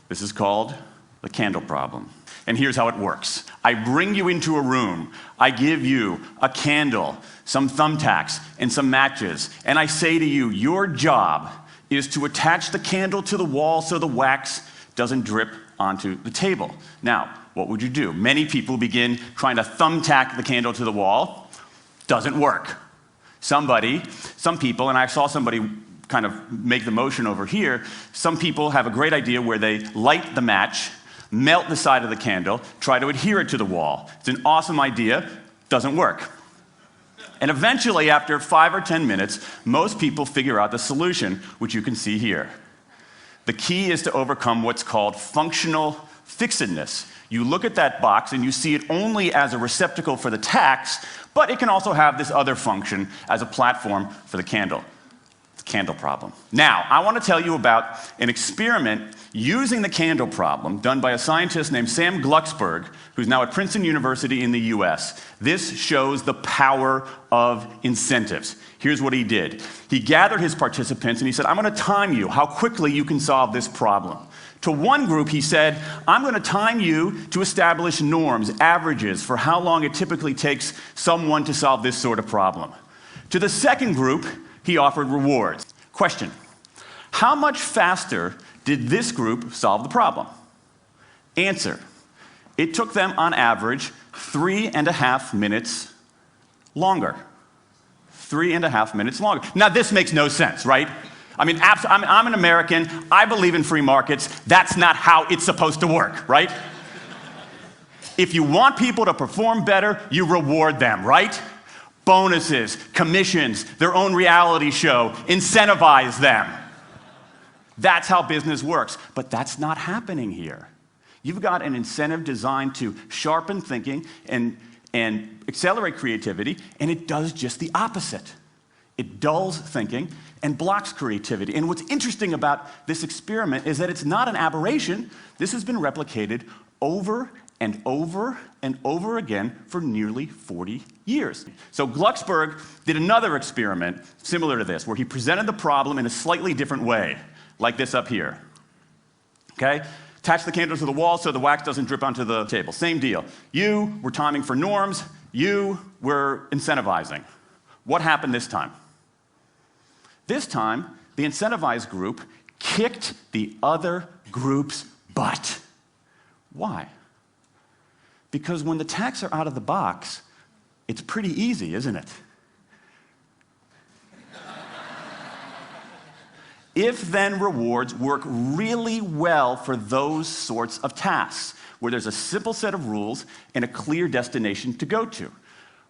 This is called the candle problem. And here's how it works. I bring you into a room, I give you a candle, some thumbtacks, and some matches, and I say to you, your job is to attach the candle to the wall so the wax doesn't drip onto the table. Now, what would you do? Many people begin trying to thumbtack the candle to the wall. Doesn't work. Some people, and I saw somebody kind of make the motion over here, some people have a great idea where they light the match, melt the side of the candle, try to adhere it to the wall. It's an awesome idea, doesn't work. And eventually, after 5 or 10 minutes, most people figure out the solution, which you can see here. The key is to overcome what's called functional fixedness. You look at that box and you see it only as a receptacle for the tacks, but it can also have this other function as a platform for the candle. Candle problem. Now, I want to tell you about an experiment using the candle problem done by a scientist named Sam Glucksberg, who's now at Princeton University in the US. This shows the power of incentives. Here's what he did. He gathered his participants and he said, I'm going to time you how quickly you can solve this problem. To one group, he said, I'm going to time you to establish norms, averages, for how long it typically takes someone to solve this sort of problem. To the second group, he offered rewards. Question, how much faster did this group solve the problem? Answer, it took them on average 3.5 minutes longer. 3.5 minutes longer. Now this makes no sense, right? I mean, I'm an American, I believe in free markets, that's not how it's supposed to work, right? If you want people to perform better, you reward them, right? Bonuses, commissions, their own reality show, incentivize them. That's how business works, but that's not happening here. You've got an incentive designed to sharpen thinking and accelerate creativity, and it does just the opposite. It dulls thinking and blocks creativity. And what's interesting about this experiment is that it's not an aberration. This has been replicated over and over and over again for nearly 40 years. So Glucksberg did another experiment similar to this, where he presented the problem in a slightly different way, like this up here. Okay? Attach the candle to the wall so the wax doesn't drip onto the table. Same deal. You were timing for norms. You were incentivizing. What happened this time? This time, the incentivized group kicked the other group's butt. Why? Because when the tacks are out of the box, it's pretty easy, isn't it? If-then rewards work really well for those sorts of tasks, where there's a simple set of rules and a clear destination to go to.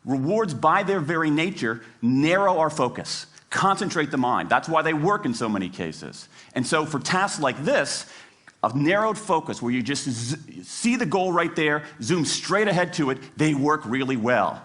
Rewards, by their very nature, narrow our focus, concentrate the mind. That's why they work in so many cases. And so for tasks like this, a narrowed focus where you just see the goal right there, zoom straight ahead to it, they work really well.